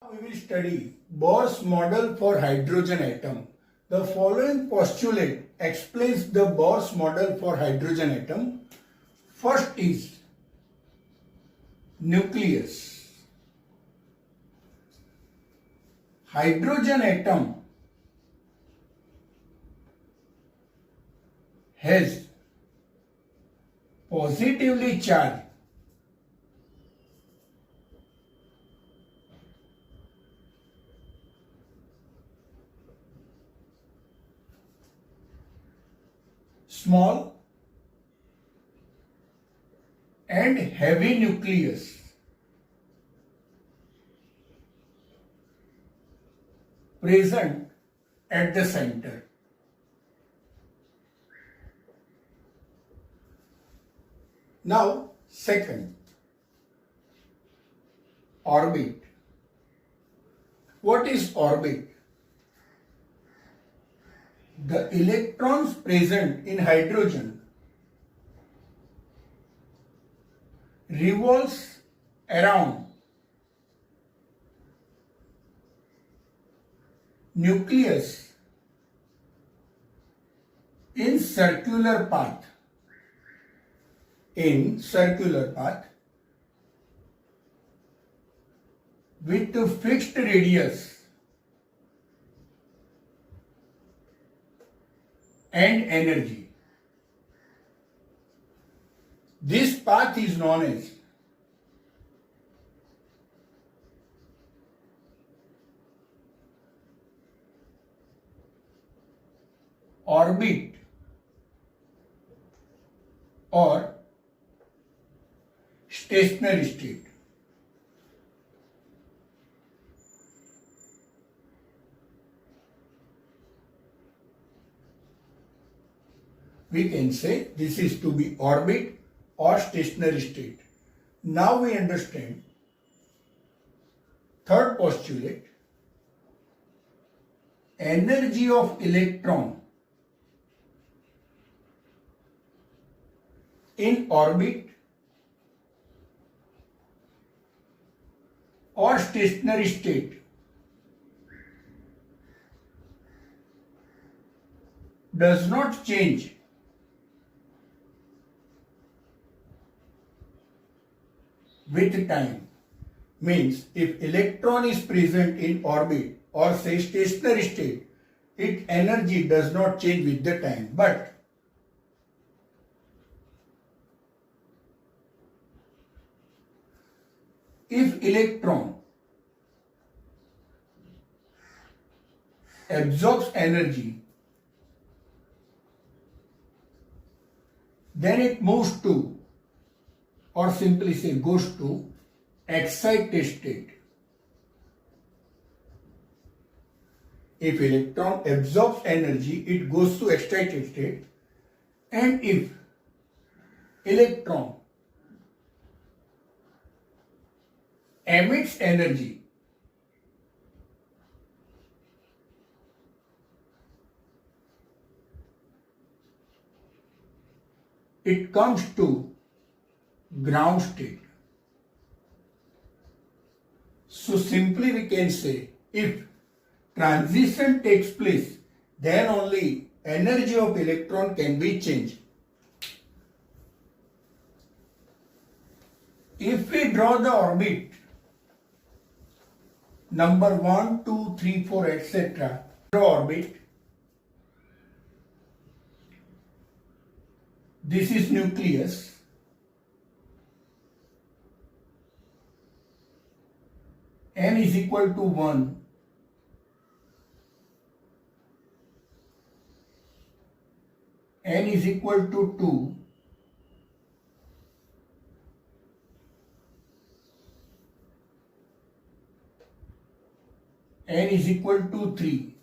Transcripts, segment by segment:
We will study Bohr's model for hydrogen atom. The following postulate explains the Bohr's model for hydrogen atom. First is nucleus. Hydrogen atom has positively charged small and heavy nucleus present at the center. Now, second, orbit. What is orbit? The electrons present in hydrogen revolves around nucleus in circular path. With a fixed radius and energy. This path is known as orbit or stationary state. We can say this is to be orbit or stationary state. Now we understand third postulate, energy of electron in orbit or stationary state does not change with time. Means if electron is present in orbit or say stationary state, its energy does not change with the time. But if electron absorbs energy, then it moves to, or simply say goes to, excited state. If electron absorbs energy, it goes to excited state. And if electron emits energy, it comes to ground state. So simply we can say, if transition takes place, then only energy of electron can be changed. If we draw the orbit, number 1, 2, 3, 4, etc., draw orbit. This is nucleus. N is equal to 1. N is equal to 2. N is equal to 3.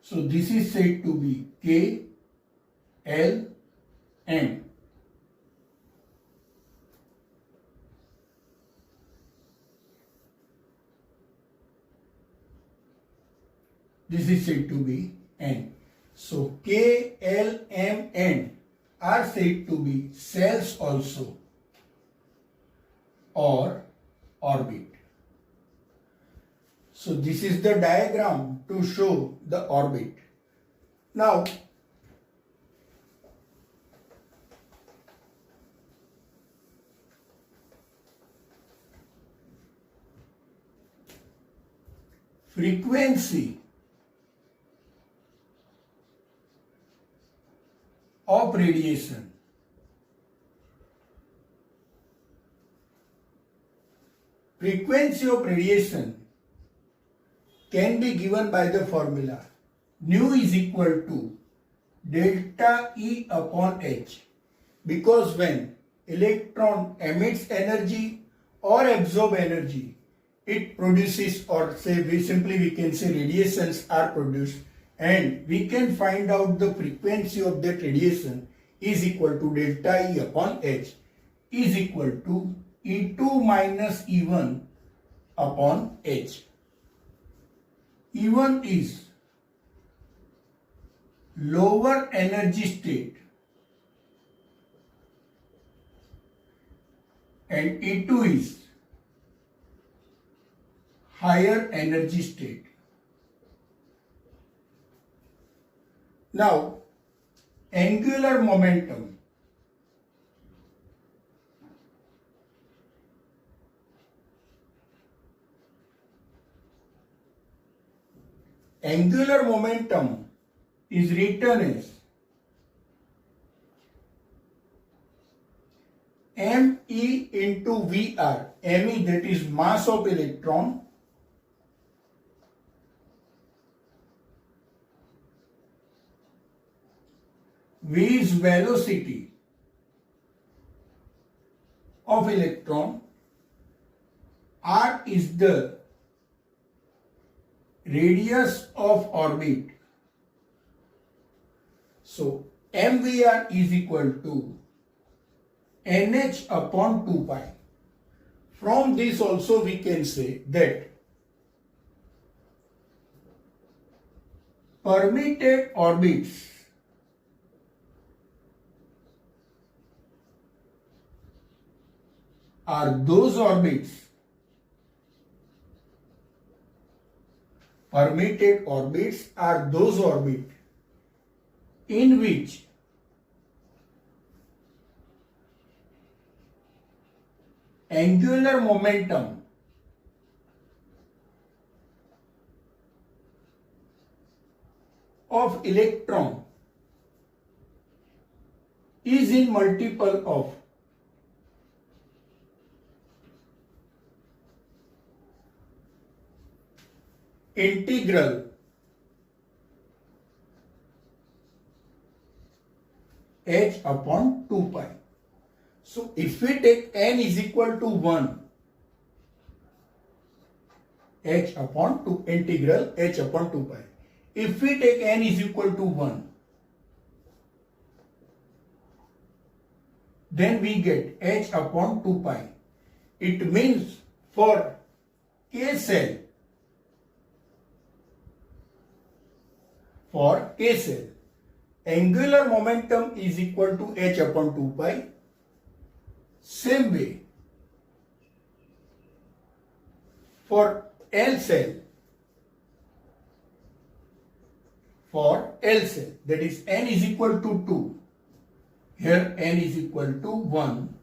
So this is said to be K, L, M. This is said to be N. So K, L, M, N are said to be cells also or orbit. So this is the diagram to show the orbit. Now, frequency of radiation. Frequency of radiation can be given by the formula nu is equal to delta E upon H, because when electron emits energy or absorb energy, it produces, or say we can say radiations are produced, and we can find out the frequency of that radiation is equal to delta E upon H is equal to E2 minus E1 upon H. E1 is lower energy state and E2 is higher energy state. Now, angular momentum. Angular momentum is written as ME into VR. ME, that is mass of electron, V is velocity of electron, R is the radius of orbit. So MVR is equal to NH upon 2 pi. From this also we can say that permitted orbits are those orbits, permitted orbits are those orbits in which angular momentum of electron is in multiple of integral h upon 2 pi. So if we take n is equal to 1, h upon 2 integral h upon 2 pi. If we take n is equal to 1, then we get h upon 2 pi. It means for K cell, angular momentum is equal to h upon 2 pi. Same way, for L cell, that is n is equal to 2, here n is equal to 1,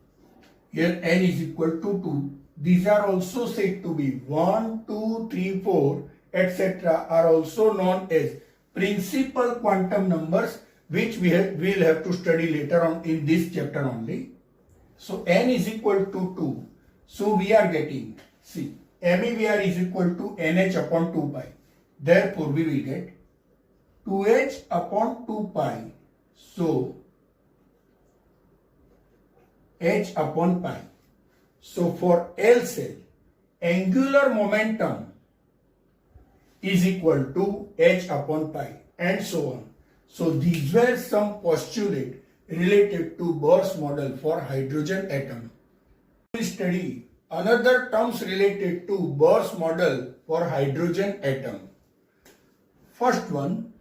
here n is equal to 2. These are also said to be 1, 2, 3, 4, etc. are also known as principal quantum numbers, which we will have to study later on in this chapter only. So n is equal to 2. So we are getting, see, MEVR is equal to NH upon 2 pi. Therefore we will get 2H upon 2 pi. So H upon pi. So for L cell, angular momentum is equal to h upon pi, and so on. So these were some postulates related to Bohr's model for hydrogen atom. We will study another terms related to Bohr's model for hydrogen atom. First one,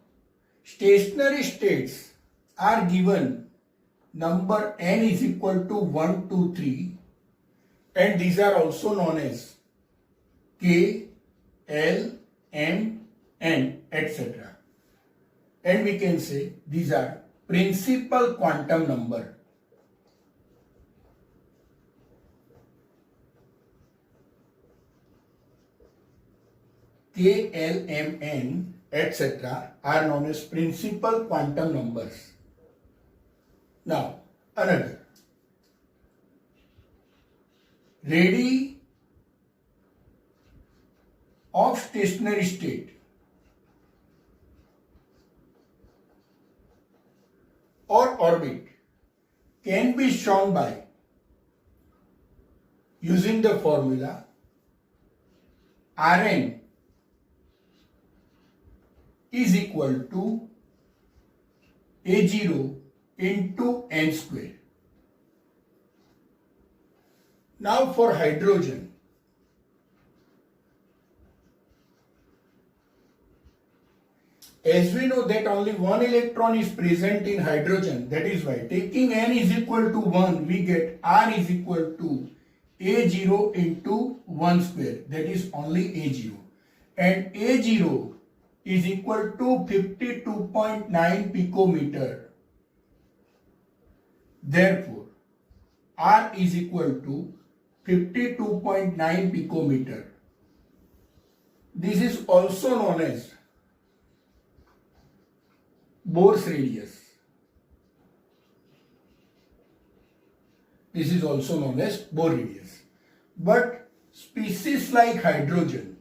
stationary states are given number n is equal to 1, 2, 3, and these are also known as K, L, M, N, etc. And we can say these are principal quantum number. K, L, M, N, etc. are known as principal quantum numbers. Now, another. Radii of stationary state or orbit can be shown by using the formula Rn is equal to A0 into n square. Now for hydrogen, as we know that only one electron is present in hydrogen, that is why taking n is equal to 1, we get R is equal to A0 into 1 square, that is only A0. And A0 is equal to 52.9 picometer. Therefore, R is equal to 52.9 picometer. This is also known as Bohr's radius. This is also known as Bohr radius. But species like hydrogen,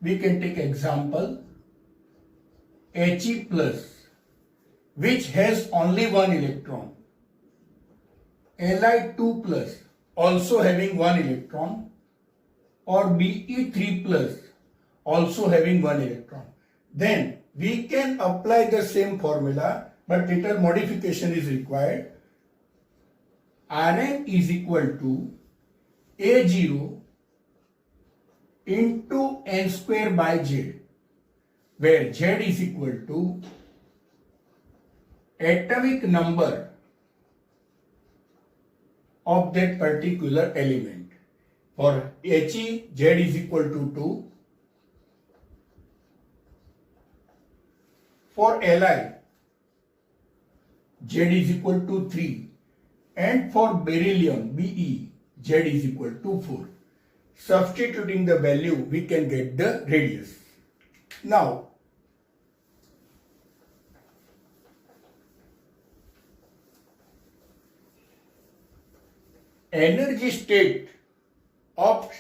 we can take example He plus, which has only one electron, Li2 plus, also having one electron, or Be3 plus, also having one electron. Then we can apply the same formula, but little modification is required. Rn is equal to A0 into n square by z, where z is equal to atomic number of that particular element. For He, z is equal to 2. For Li, z is equal to 3. And for beryllium, Be, z is equal to 4. Substituting the value, we can get the radius. Now, energy of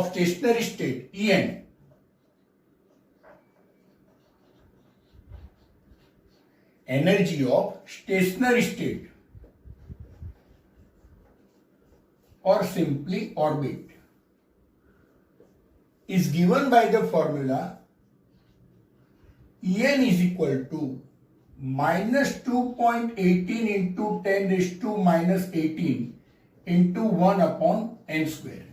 stationary state, En, energy of stationary state, or simply orbit, is given by the formula En is equal to minus 2.18 into 10 raised to minus 18 into 1 upon n square.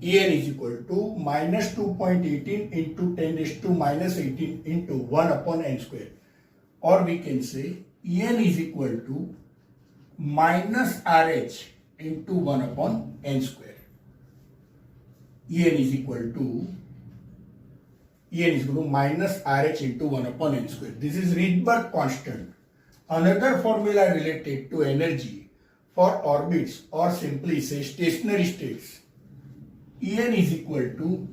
En is equal to minus 2.18 into 10 raised to minus 18 into 1 upon n square. Or we can say En is equal to minus RH into 1 upon n square. En is equal to minus RH into 1 upon n square. This is Rydberg constant. Another formula related to energy for orbits, or simply say stationary states. En is equal to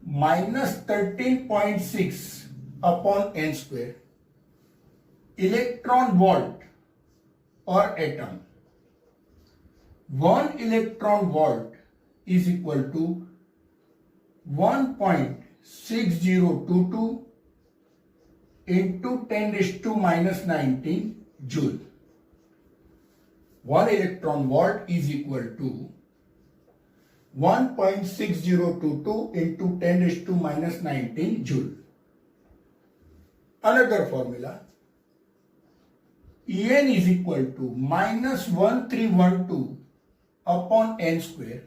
minus 13.6 upon n square electron volt per atom. 1 electron volt is equal to 1.6022 into 10 raised to minus 19 joule. 1 electron volt is equal to 1.6022 into 10 raised to minus 19 joule. Another formula, En is equal to minus 1312 upon n square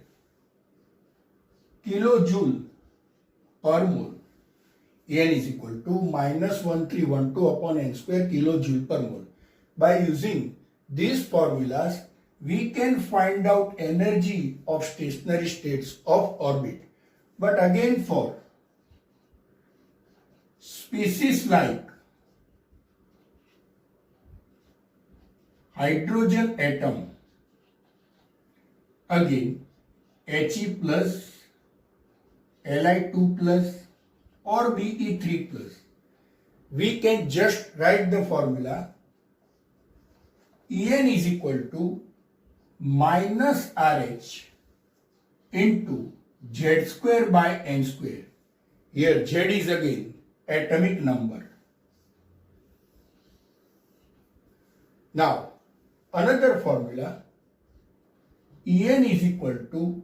kilojoule per mole. En is equal to minus 1312 upon n square kilojoule per mole. By using these formulas, we can find out energy of stationary states of orbit. But again, for species like hydrogen atom, again He plus, Li2 plus or Be3 plus, we can just write the formula En is equal to minus RH into Z square by N square. Here Z is again atomic number. Now another formula, En is equal to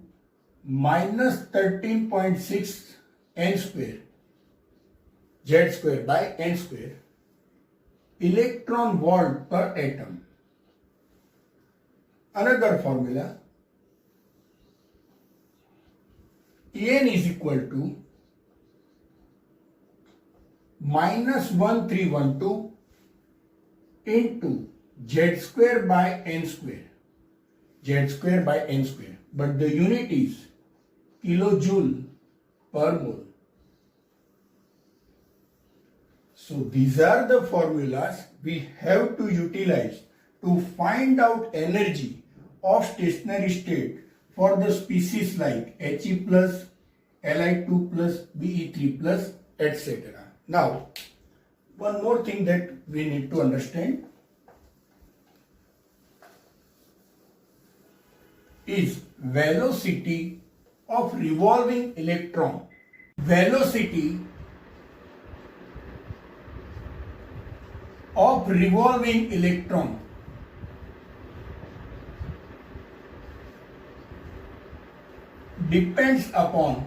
minus 13.6 N square, Z square by N square, electron volt per atom. Another formula, En is equal to minus 1312 into Z square by N square, Z square by N square, but the unit is kilojoule per mole. So these are the formulas we have to utilize to find out energy of stationary state for the species like He plus, Li2 plus, Be3 plus, etc. Now, one more thing that we need to understand is velocity of revolving electron. Velocity of revolving electron depends upon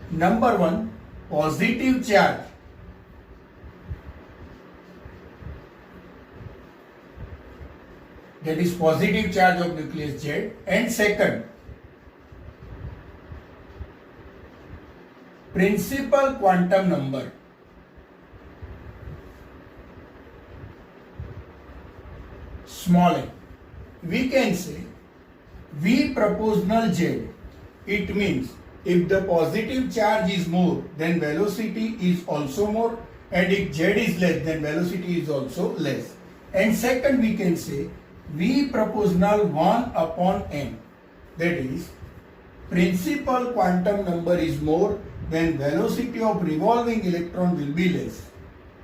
number one, positive charge, that is positive charge of nucleus Z, and second, principal quantum number. Small n. We can say V proportional Z. It means if the positive charge is more, then velocity is also more, and if Z is less, then velocity is also less. And second, we can say V proportional 1 upon n. That is, principal quantum number is more, then velocity of revolving electron will be less,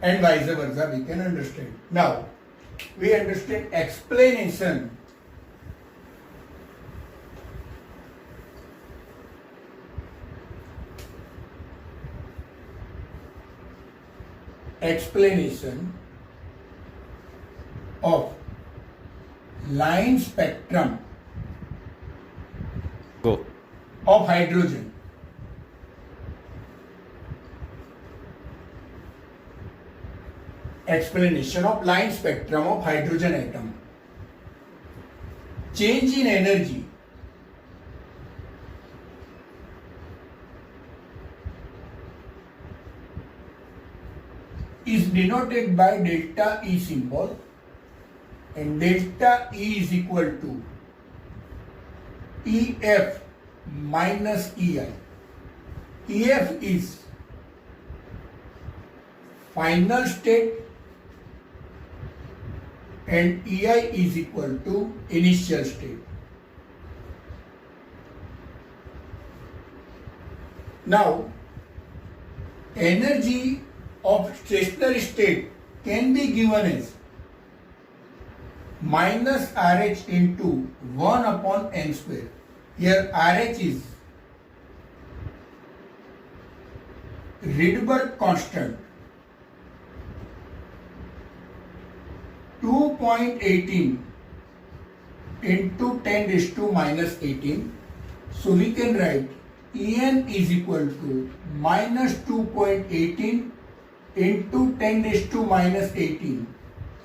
and vice versa we can understand. Now, we understand explanation. Explanation of line spectrum of hydrogen. Explanation of line spectrum of hydrogen atom. Change in energy is denoted by delta E symbol, and delta E is equal to EF minus EI. EF is final state and EI is equal to initial state. Now, energy of stationary state can be given as minus RH into 1 upon n square. Here RH is Rydberg constant, 2.18 into 10 raised to minus 18. So we can write En is equal to minus 2.18 into 10 raised to minus 18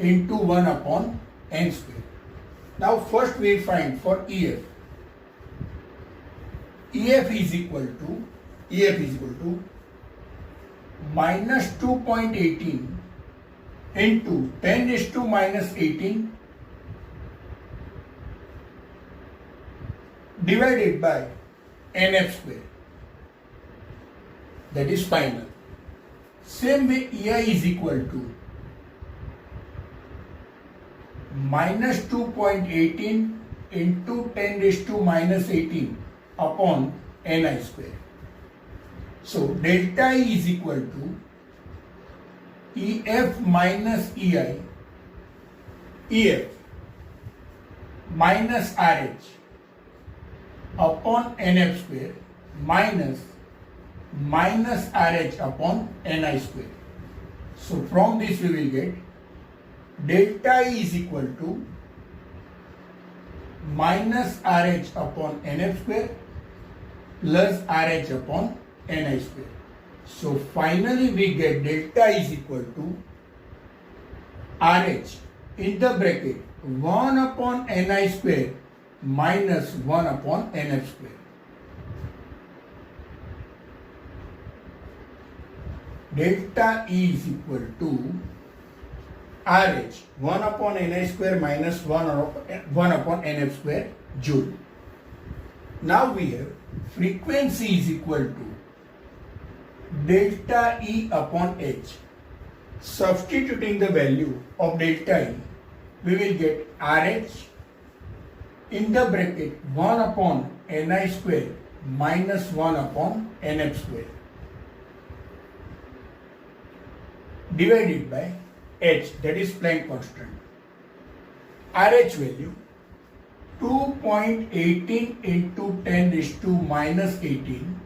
into 1 upon n square. Now first we find for EF. EF is equal to minus 2.18 into 10 raised to minus 18 divided by NF square. That is final. Same way EI is equal to minus 2.18 into 10 raised to minus 18 upon Ni square. So delta E is equal to EF minus EI, EF minus RH upon NF square minus RH upon Ni square. So from this we will get delta E is equal to minus RH upon NF square plus RH upon Ni square. So finally we get delta is equal to RH in the bracket 1 upon Ni square minus 1 upon NF square. Delta E is equal to RH 1 upon Ni square minus 1 upon NF square joule. Now we have frequency is equal to delta E upon H. Substituting the value of delta E, we will get RH in the bracket 1 upon Ni square minus 1 upon NF square divided by H, that is Planck constant. RH value 2.18 into 10 raised to minus 18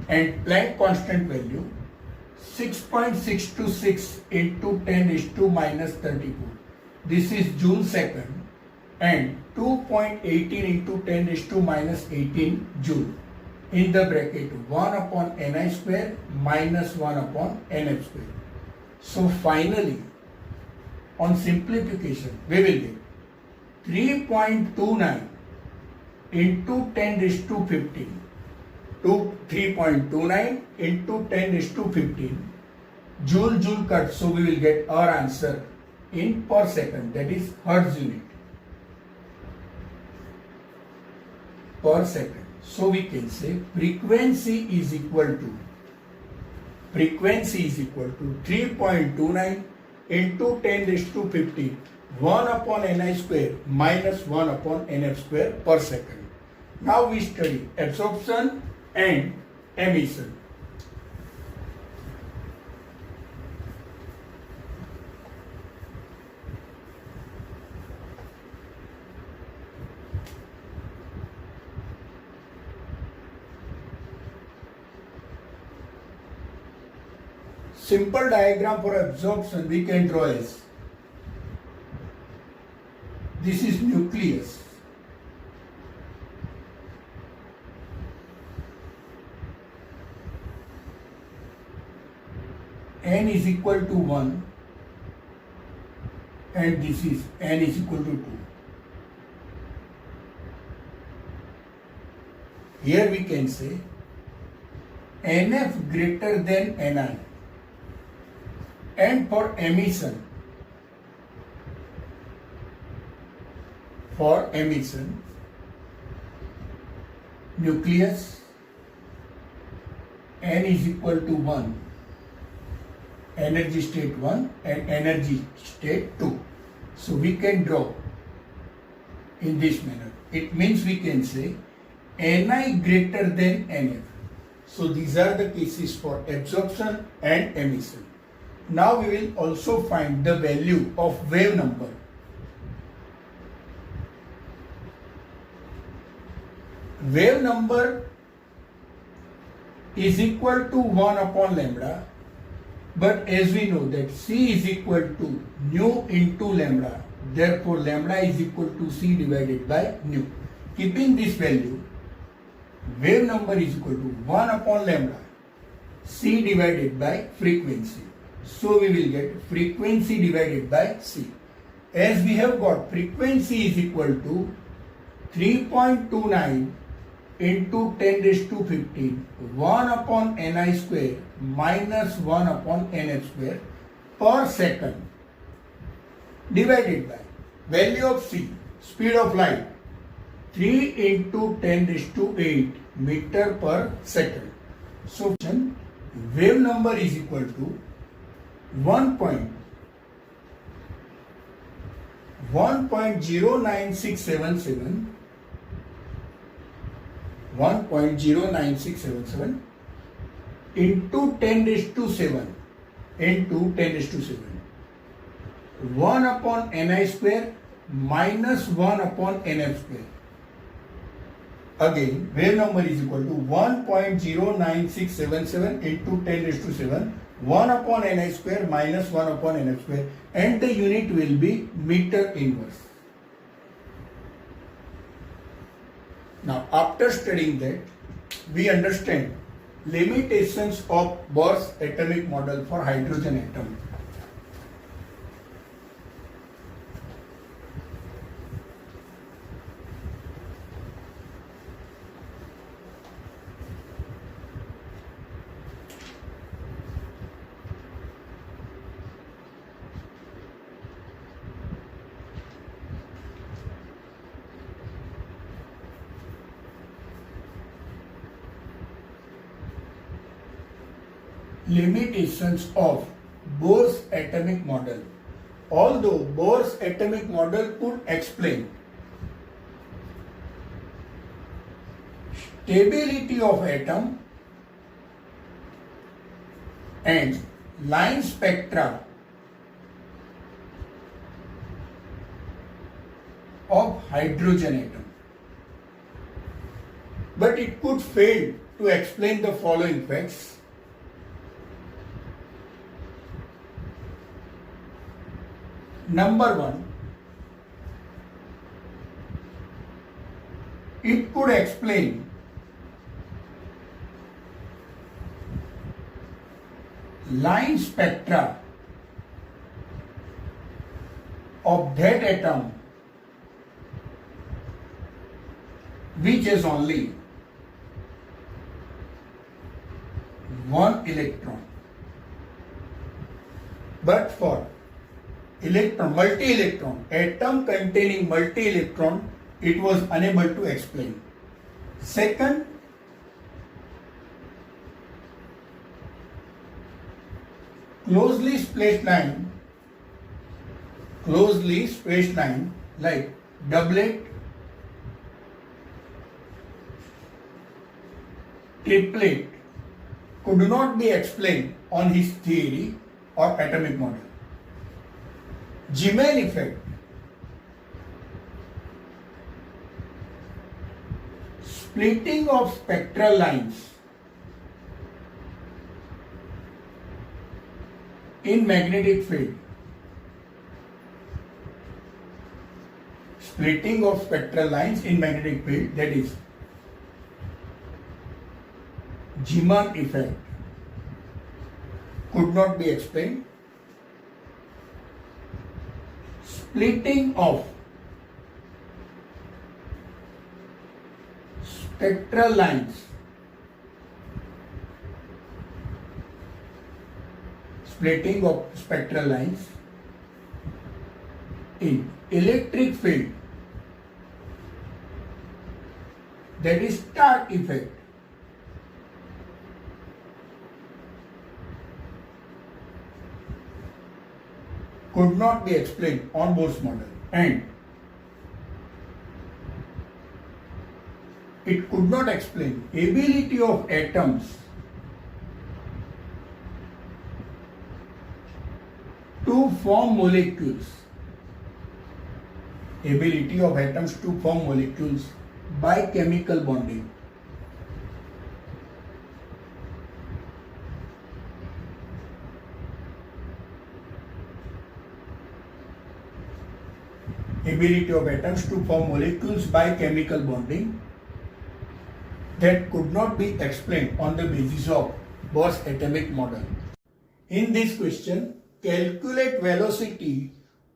and Planck constant value 6.626 into 10 raised to minus 34. This is joule second and 2.18 into 10 raised to minus 18 joule in the bracket 1 upon Ni square minus 1 upon NF square. So finally on simplification we will get 3.29 into 10 raised to 15 to 3.29 into 10 raised to 15 joule cut. So we will get our answer in per second, that is hertz unit per second. So we can say frequency is equal to 3.29 into 10 raised to 15 1 upon Ni square minus 1 upon NF square per second. Now we study absorption and emission. Simple diagram for absorption we can draw as this is nucleus. N is equal to 1 and this is N is equal to 2. Here we can say NF greater than Ni, and for emission nucleus N is equal to 1, energy state 1 and energy state 2. So we can draw in this manner. It means we can say Ni greater than NF. So these are the cases for absorption and emission. Now we will also find the value of wave number. Wave number is equal to 1 upon lambda, but as we know that C is equal to nu into lambda, therefore lambda is equal to C divided by nu. Keeping this value, wave number is equal to 1 upon lambda C divided by frequency. So we will get frequency divided by C. As we have got frequency is equal to 3.29 into 10 raised to 15, 1 upon Ni square minus 1 upon Nh square per second divided by value of c, speed of light, 3 into 10 raised to 8 meter per second. So wave number is equal to 1.09677 into 10 raised to 7 1 upon Ni square minus 1 upon Nf square. Again, wave number is equal to 1.09677 into 10 raised to 7 1 upon Ni square minus 1 upon Nf square, and the unit will be meter inverse. Now, after studying that, we understand limitations of Bohr's atomic model for hydrogen atom. Limitations of Bohr's atomic model. Although Bohr's atomic model could explain stability of atom and line spectra of hydrogen atom, but it could fail to explain the following facts. Number one, it could explain line spectra of that atom which has only one electron, but for multi-electron, atom containing multi-electron, it was unable to explain. Second, closely spaced line like doublet, triplet could not be explained on his theory or atomic model. Zeeman effect, splitting of spectral lines in magnetic field, that is Zeeman effect, could not be explained. Splitting of spectral lines in electric field, that is Stark effect, could not be explained on Bohr's model, and it could not explain ability of atoms to form molecules by chemical bonding. Ability of atoms to form molecules by chemical bonding, that could not be explained on the basis of Bohr's atomic model. In this question, calculate velocity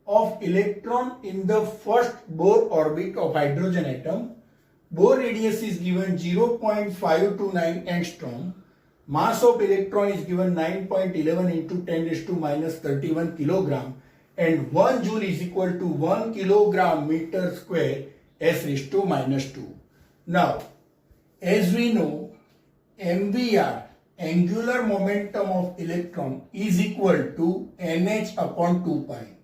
of electron in the first Bohr orbit of hydrogen atom Bohr radius is given 0.529 angstrom. Mass of electron is given 9.11 into 10 raised to minus 31 kilogram, and 1 joule is equal to 1 kilogram meter square s raised to minus 2. Now, as we know, MVR, angular momentum of electron, is equal to nh upon 2 pi.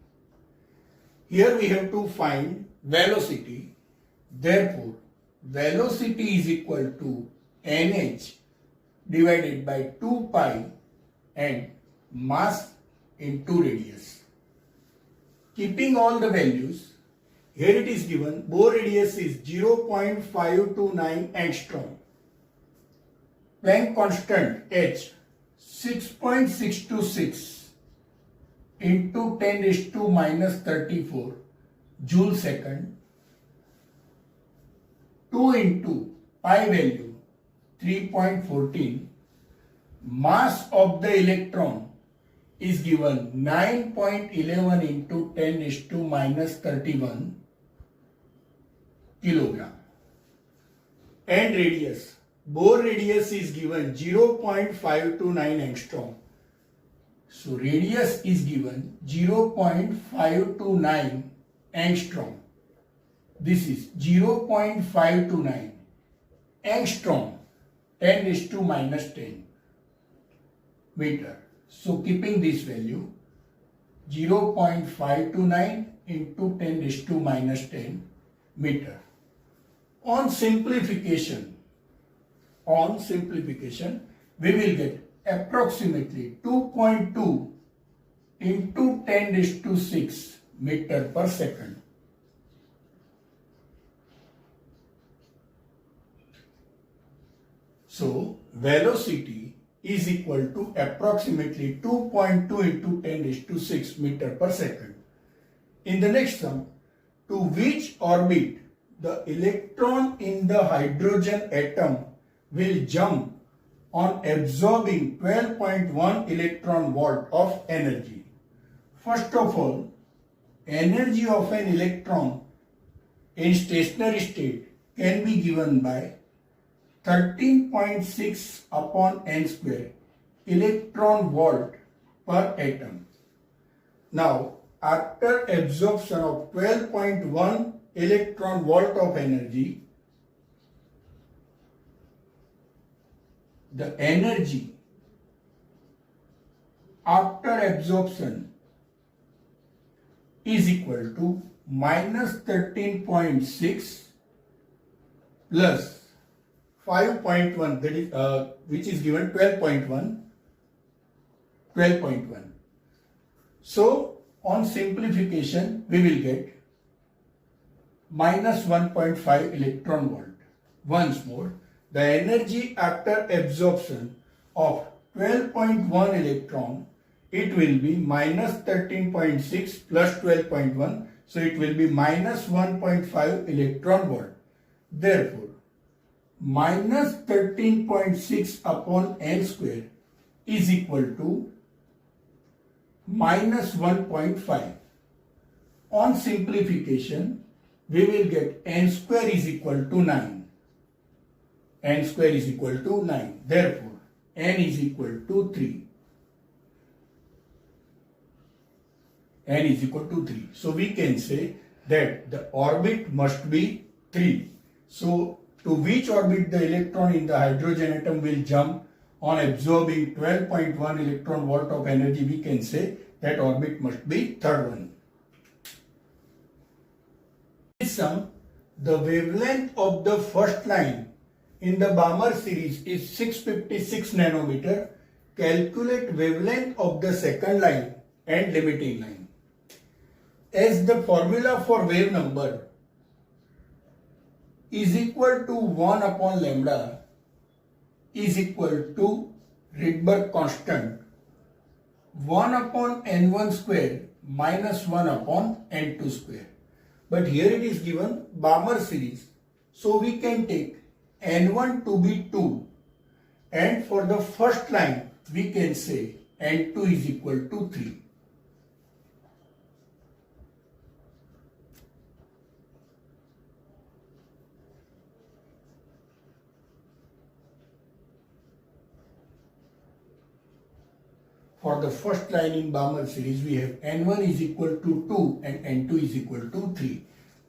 Here we have to find velocity. Therefore, velocity is equal to nh divided by 2 pi and mass into radius. Keeping all the values, here it is given Bohr radius is 0.529 angstrom. Planck constant h 6.626 into 10 raised to minus 34 joule second. 2 into pi value 3.14. Mass of the electron is given 9.11 into 10 raised to minus 31 kilogram. And radius, Bohr radius is given 0.529 angstrom. So radius is given 0.529 angstrom. This is 0.529 angstrom, 10 raised to minus 10 meter. So keeping this value, 0.529 into 10 raised to minus 10 meter. On simplification, we will get approximately 2.2 into 10 raised to 6 meter per second. So, velocity is equal to approximately 2.2 into 10 raised to 6 meter per second. In the next sum, to which orbit the electron in the hydrogen atom will jump on absorbing 12.1 electron volt of energy. First of all, energy of an electron in stationary state can be given by 13.6 upon n square electron volt per atom. Now, after absorption of 12.1 electron volt of energy, the energy after absorption is equal to minus 13.6 plus 5.1, that is which is given 12.1. So on simplification we will get minus 1.5 electron volt. Once more, the energy after absorption of 12.1 electron, it will be minus 13.6 plus 12.1, so it will be minus 1.5 electron volt. Therefore, minus 13.6 upon n square is equal to minus 1.5. On simplification, we will get n square is equal to 9. N square is equal to 9. Therefore, n is equal to 3. N is equal to 3. So we can say that the orbit must be 3. So to which orbit the electron in the hydrogen atom will jump on absorbing 12.1 electron volt of energy, we can say that orbit must be third one. In sum, the wavelength of the first line in the Balmer series is 656 nanometer. Calculate wavelength of the second line and limiting line. As the formula for wave number is equal to 1 upon lambda is equal to Rydberg constant 1 upon n1 square minus 1 upon n2 square. But here it is given Balmer series. So we can take n1 to be 2, and for the first line we can say n2 is equal to 3. for the first line in Balmer series, we have n1 is equal to 2 and n2 is equal to 3.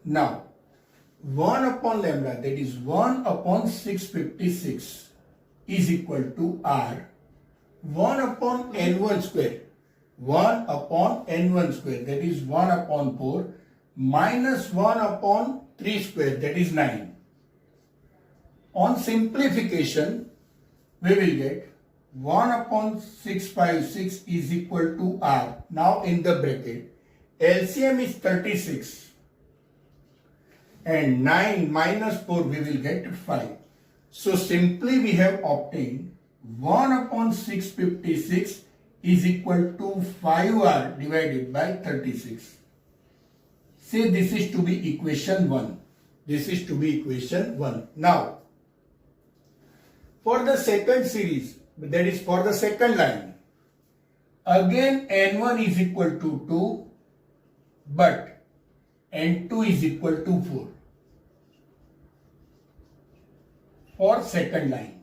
Now, 1 upon lambda, that is 1 upon 656 is equal to r 1 upon n1 square. 1 upon n1 square, that is 1 upon 4 minus 1 upon 3 square, that is 9. On simplification, we will get 1 upon 656 is equal to r. Now in the bracket, LCM is 36 and 9 minus 4 we will get 5. So simply we have obtained 1 upon 656 is equal to 5r divided by 36. Say this is to be equation 1. This is to be equation 1. Now, for the second series, that is for the second line, again n1 is equal to 2, but n2 is equal to 4. For second line.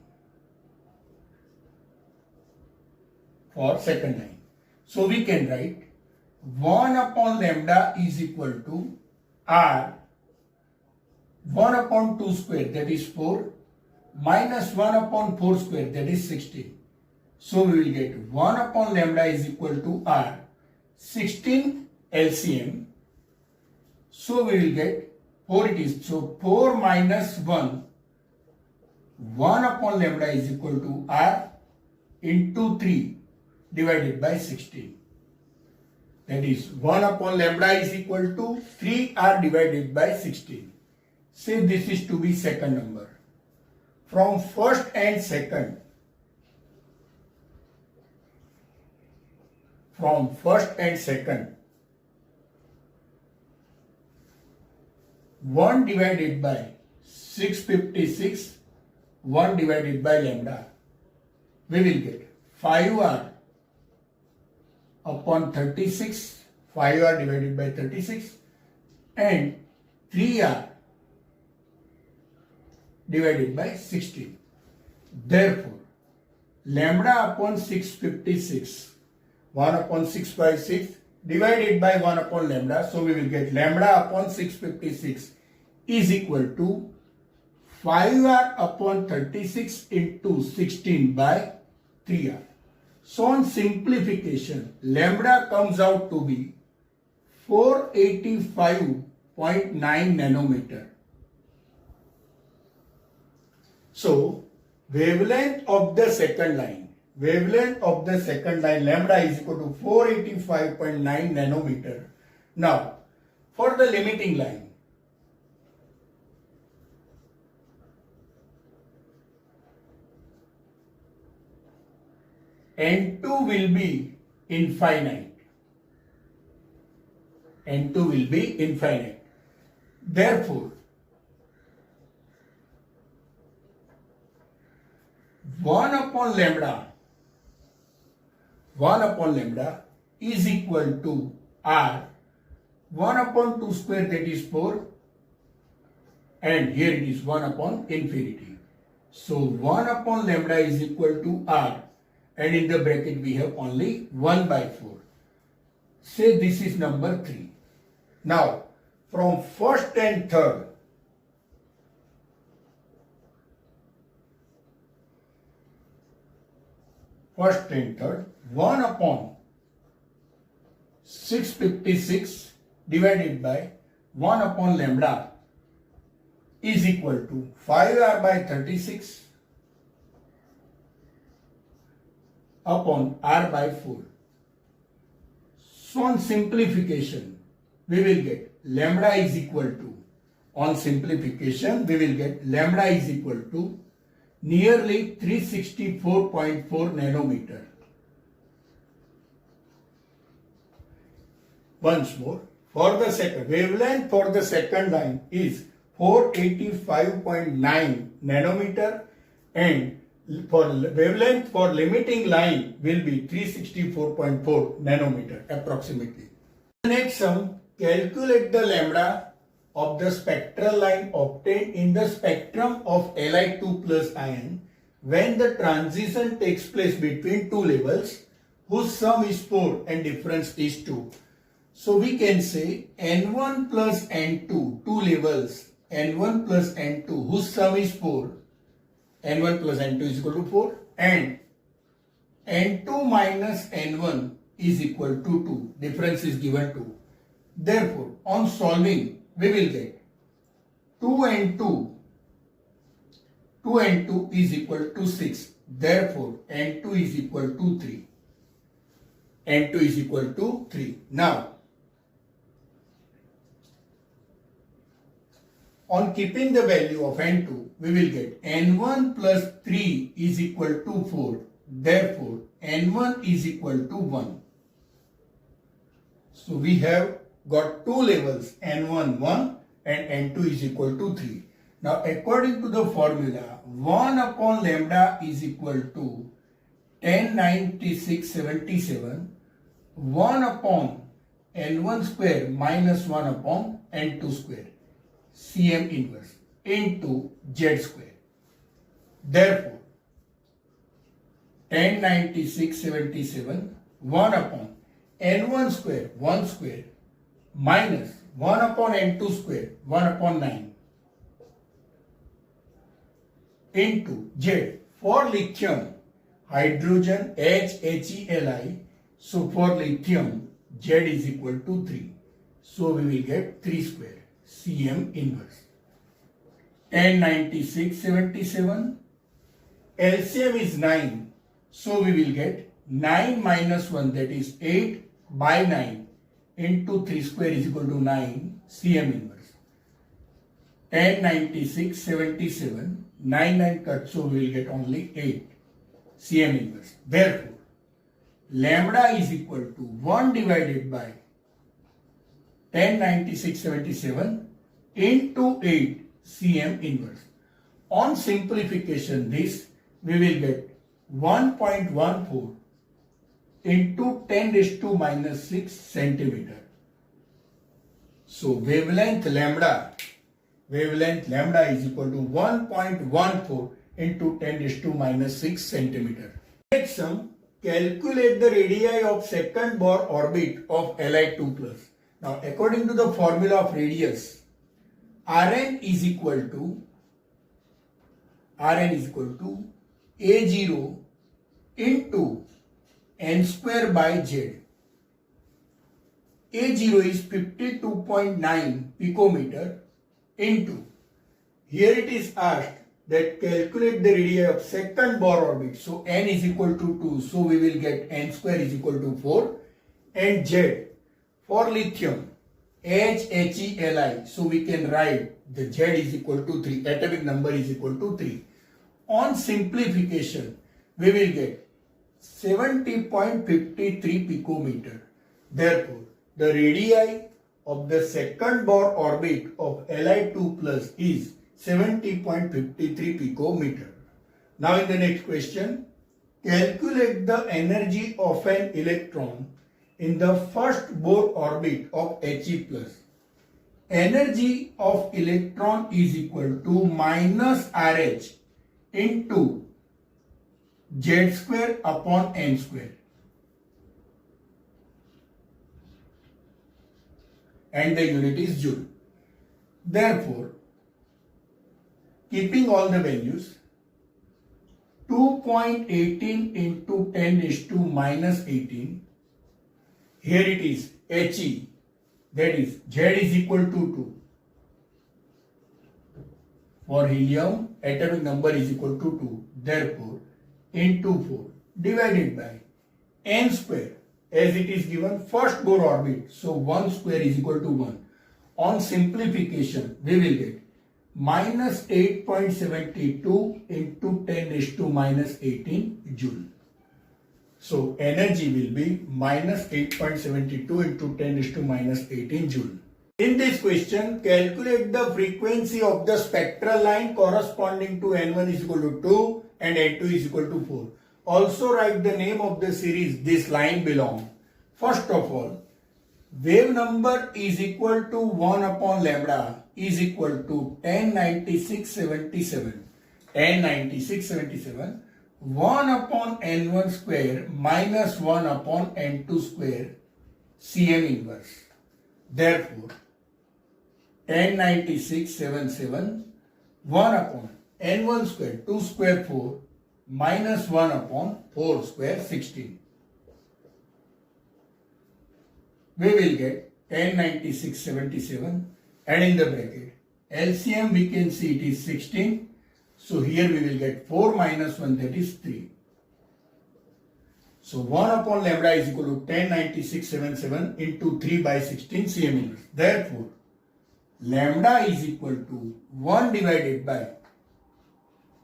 For second line. So we can write 1 upon lambda is equal to r 1 upon 2 square, that is 4, minus 1 upon 4 square, that is 16. So we will get 1 upon lambda is equal to r 16 LCM. So we will get 4 it is. So 4 minus 1, 1 upon lambda is equal to r into 3 divided by 16. That is 1 upon lambda is equal to 3r divided by 16. Say this is to be second number. From first and second, from first and second, 1 divided by 656, 1 divided by lambda, we will get 5r upon 36, 5r divided by 36, and 3r divided by 16. Therefore, lambda upon 656, 1 upon 656 divided by 1 upon lambda, so we will get lambda upon 656 is equal to 5r upon 36 into 16 by 3r. So on simplification, lambda comes out to be 485.9 nanometer. So wavelength of the second line, lambda is equal to 485.9 nanometer. Now for the limiting line, N2 will be infinite. N2 will be infinite. Therefore, 1 upon lambda is equal to r 1 upon 2 square, that is 4, and here it is 1 upon infinity. So 1 upon lambda is equal to r, and in the bracket we have only 1 by 4. Say this is number 3. Now from first and third, first and third, 1 upon 656 divided by 1 upon lambda is equal to 5r by 36 upon r by 4. So on simplification, we will get lambda is equal to, on simplification, we will get lambda is equal to nearly 364.4 nanometer. Once more, for the second, wavelength for the second line is 485.9 nanometer, and for wavelength for limiting line will be 364.4 nanometer approximately. Next sum, calculate the lambda of the spectral line obtained in the spectrum of Li2 plus ion when the transition takes place between two levels whose sum is 4 and difference is 2. So we can say n1 plus n2, two levels, n1 plus n2, whose sum is 4, n1 plus n2 is equal to 4, and n2 minus n1 is equal to 2, difference is given 2. Therefore, on solving, we will get 2 n2 is equal to 6. Therefore, n2 is equal to 3. n2 is equal to 3. Now, on keeping the value of n2, we will get n1 plus 3 is equal to 4. Therefore, n1 is equal to 1. So, we have got two levels, n1 1 and n2 is equal to 3. Now, according to the formula, 1 upon lambda is equal to 1096/77, 1 upon n1 square minus 1 upon n2 square, Cm inverse, into z square. Therefore, 1096/77, 1 upon n1 square, 1 square, minus 1 upon n2 square, 1 upon 9, into Z. For lithium, hydrogen HEli, so for lithium, Z is equal to 3. So we will get 3 square, Cm inverse. 1096/77, LCM is 9, so we will get 9 minus 1, that is 8 by 9 into 3 square is equal to 9, Cm inverse. 1096/77, 9 cut, so we will get only 8, Cm inverse. Therefore, lambda is equal to 1 divided by 1096/77 into 8, Cm inverse. On simplification, this we will get 1.14 into 10 raised to minus 6 centimeter. So wavelength lambda is equal to 1.14 into 10 raised to minus 6 centimeter. Next sum, calculate the radii of second Bohr orbit of Li2+. Now, according to the formula of radius, Rn is equal to A0 into n square by z. A0 is 52.9 picometer into, here it is asked that calculate the radii of second Bohr orbit. So n is equal to 2. So we will get n square is equal to 4. And z for lithium, HEli. So we can write the z is equal to 3. Atomic number is equal to 3. On simplification, we will get 70.53 picometer. Therefore, the radii of the second Bohr orbit of Li2+ is 70.53 picometer. Now in the next question, calculate the energy of an electron in the first Bohr orbit of He+. Energy of electron is equal to minus RH into Z square upon n square. And the unit is joule. Therefore, keeping all the values, 2.18 into 10 raised to minus 18. Here it is He, that is Z is equal to 2. For helium, atomic number is equal to 2. Therefore, into 4 divided by n square, as it is given first Bohr orbit. So 1 square is equal to 1. On simplification, we will get minus 8.72 into 10 raised to minus 18 joule. So energy will be minus 8.72 into 10 raised to minus 18 joule. In this question, calculate the frequency of the spectral line corresponding to N1 is equal to 2 and N2 is equal to 4. Also write the name of the series this line belongs. First of all, wave number is equal to 1 upon lambda is equal to 1096/77. 1096/77. 1 upon n1 square minus 1 upon n2 square Cm inverse. Therefore, 1096/77 1 upon n1 square 2 square 4 minus 1 upon 4 square 16. We will get 1096/77 and in the bracket LCM we can see it is 16. So here we will get 4 minus 1, that is 3. So 1 upon lambda is equal to 1096/77 into 3 by 16 Cm inverse. Therefore, lambda is equal to 1 divided by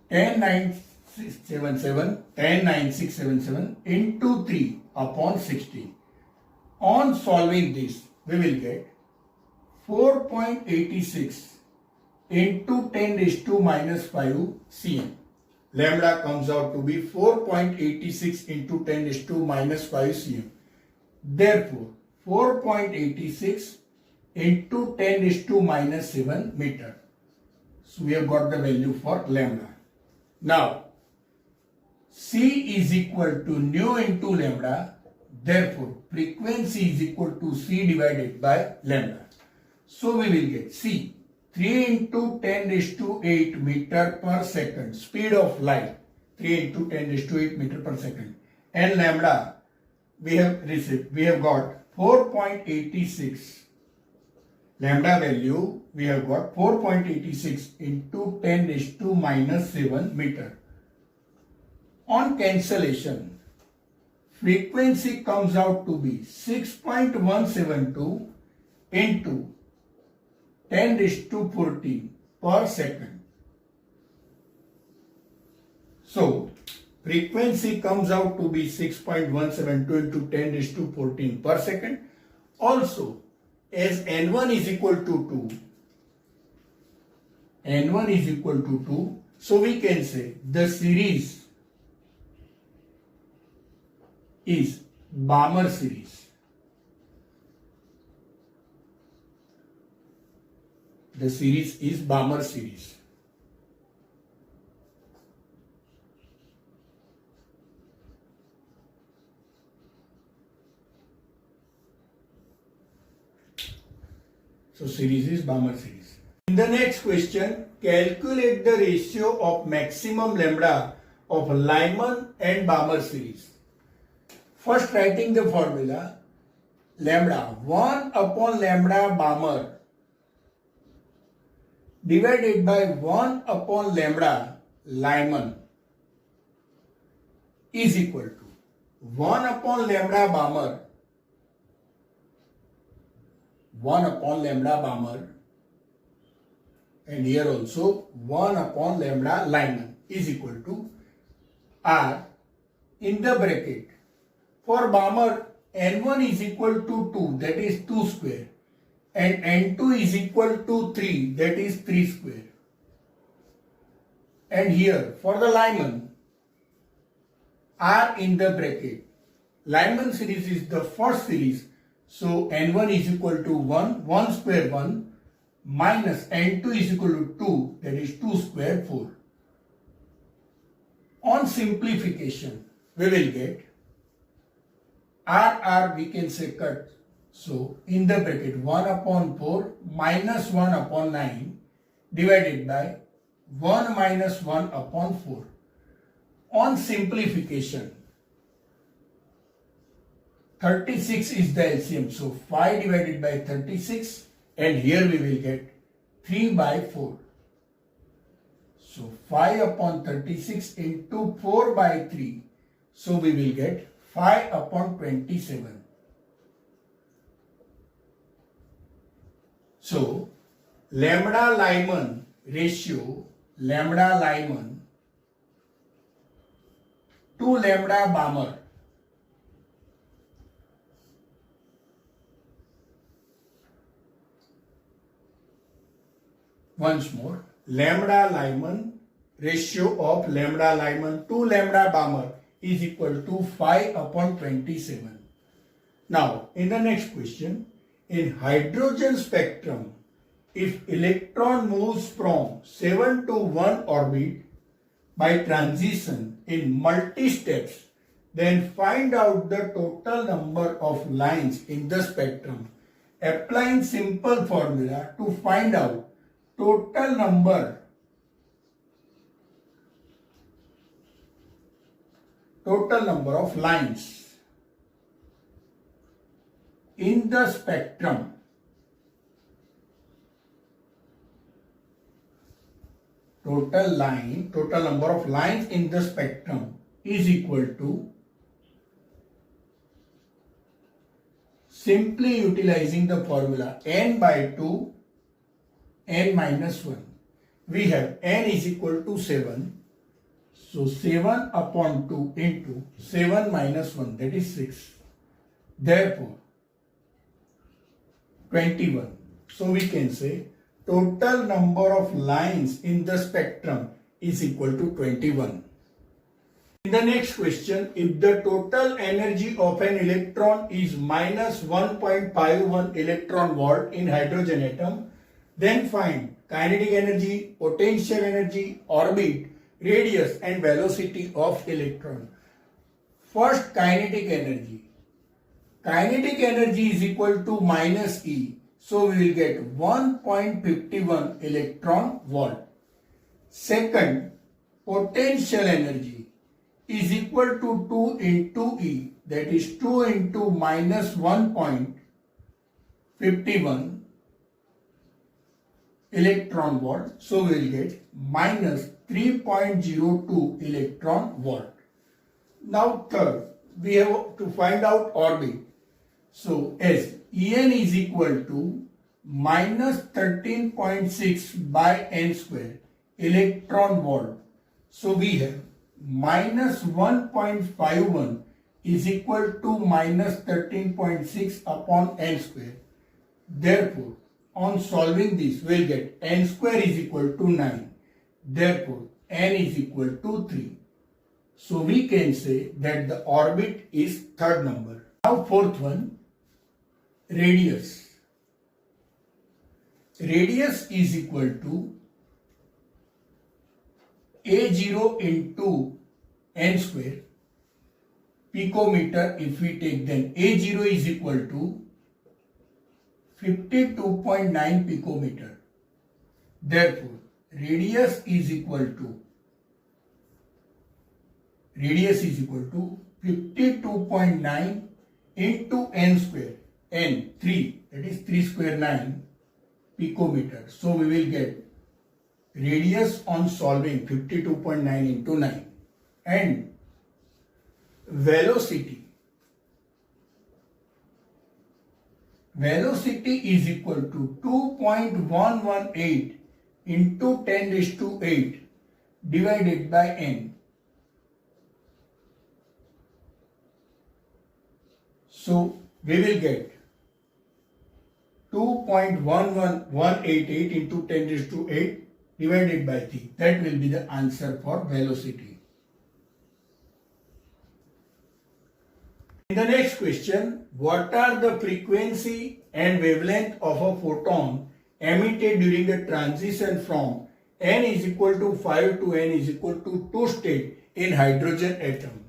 1096/77 into 3 upon 16. On solving this, we will get 4.86 into 10 raised to minus 5 Cm. Lambda comes out to be 4.86 into 10 raised to minus 5 Cm. Therefore, 4.86 into 10 raised to minus 7 meter. So we have got the value for lambda. Now, C is equal to nu into lambda. Therefore, frequency is equal to C divided by lambda. So we will get C 3 into 10 raised to 8 meter per second, speed of light 3 into 10 raised to 8 meter per second, and lambda we have got 4.86. Lambda value we have got 4.86 into 10 raised to minus 7 meter. On cancellation, frequency comes out to be 6.172 into 10 raised to 14 per second. So, frequency comes out to be 6.172 into 10 raised to 14 per second. Also, as n1 is equal to 2, so we can say the series is Balmer series. The series is Balmer series. So series is Balmer series. In the next question, calculate the ratio of maximum lambda of Lyman and Balmer series. First, writing the formula, lambda 1 upon lambda Balmer divided by 1 upon lambda Lyman is equal to 1 upon lambda Balmer, 1 upon lambda Balmer, and here also 1 upon lambda Lyman is equal to R in the bracket. For Balmer, N1 is equal to 2, that is 2 square, and N2 is equal to 3, that is 3 square. And here for the Lyman, R in the bracket. Lyman series is the first series, so N1 is equal to 1, 1 square 1, minus N2 is equal to 2, that is 2 square 4. On simplification, we will get R we can say cut. So in the bracket 1 upon 4 minus 1 upon 9 divided by 1 minus 1 upon 4. On simplification, 36 is the LCM. So 5 divided by 36, and here we will get 3 by 4. So 5 upon 36 into 4 by 3. So we will get 5 upon 27. So lambda Lyman ratio, lambda Lyman to lambda Balmer. Once more, lambda Lyman ratio of lambda Lyman to lambda Balmer is equal to 5 upon 27. Now, in the next question, in hydrogen spectrum, if electron moves from 7 to 1 orbit, by transition in multi-steps, then find out the total number of lines in the spectrum. Applying simple formula to find out total number of lines in the spectrum. Total number of lines in the spectrum is equal to, simply utilizing the formula n by 2, n minus 1. We have n is equal to 7. So 7 upon 2 into 7 minus 1, that is 6. Therefore, 21. So we can say total number of lines in the spectrum is equal to 21. In the next question, if the total energy of an electron is minus 1.51 electron volt in hydrogen atom, then find kinetic energy, potential energy, orbit, radius and velocity of electron. First, kinetic energy. Kinetic energy is equal to minus E. So we will get 1.51 electron volt. Second, potential energy is equal to 2 into E, that is 2 into minus 1.51 electron volt. So we will get minus 3.02 electron volt. Now third, we have to find out orbit. So as En is equal to minus 13.6 by n square electron volt. So we have minus 1.51 is equal to minus 13.6 upon n square. Therefore, on solving this, we will get n square is equal to 9. Therefore, n is equal to 3. So we can say that the orbit is third number. Now fourth one, radius. Radius is equal to A0 into n square. Picometer, if we take, then A0 is equal to 52.9 picometer. Therefore, radius is equal to 52.9 into n square. N 3, that is 3 square 9 picometer. So we will get radius on solving 52.9 into 9. And velocity. Velocity is equal to 2.118 into 10 raised to 8 divided by n. So we will get 2.11188 into 10 raised to 8 divided by 3. That will be the answer for velocity. In the next question, what are the frequency and wavelength of a photon emitted during the transition from n is equal to 5 to n is equal to 2 state in hydrogen atom?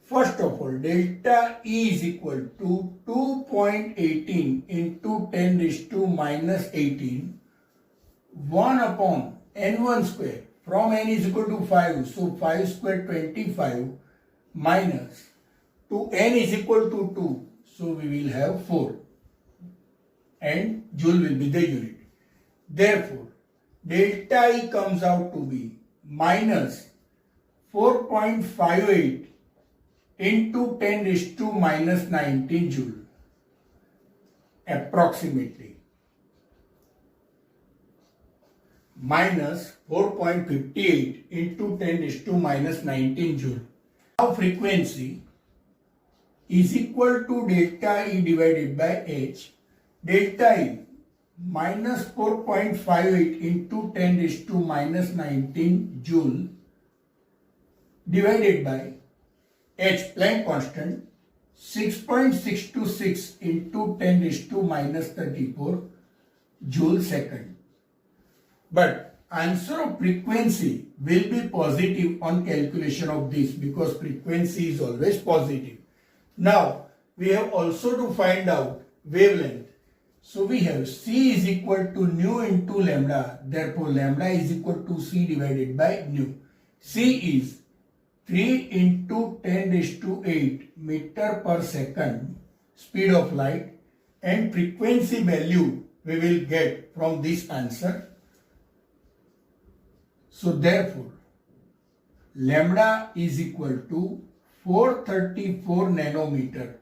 First of all, delta E is equal to 2.18 into 10 raised to minus 18, 1 upon n1 square, from n is equal to 5, so 5 square 25, minus to n is equal to 2, so we will have 4, and joule will be the unit. Therefore, delta E comes out to be minus 4.58 into 10 raised to minus 19 joule, approximately. Minus 4.58 into 10 raised to minus 19 joule. Now frequency is equal to delta E divided by H. Delta E minus 4.58 into 10 raised to minus 19 joule divided by H, Planck constant, 6.626 into 10 raised to minus 34 joule second. But answer of frequency will be positive on calculation of this because frequency is always positive. Now, we have also to find out wavelength. So we have C is equal to nu into lambda. Therefore, lambda is equal to C divided by nu. C is 3 into 10 raised to 8 meter per second speed of light, and frequency value we will get from this answer. So therefore, lambda is equal to 434 nanometer.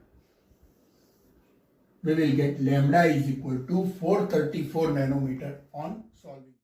We will get lambda is equal to 434 nanometer on solving.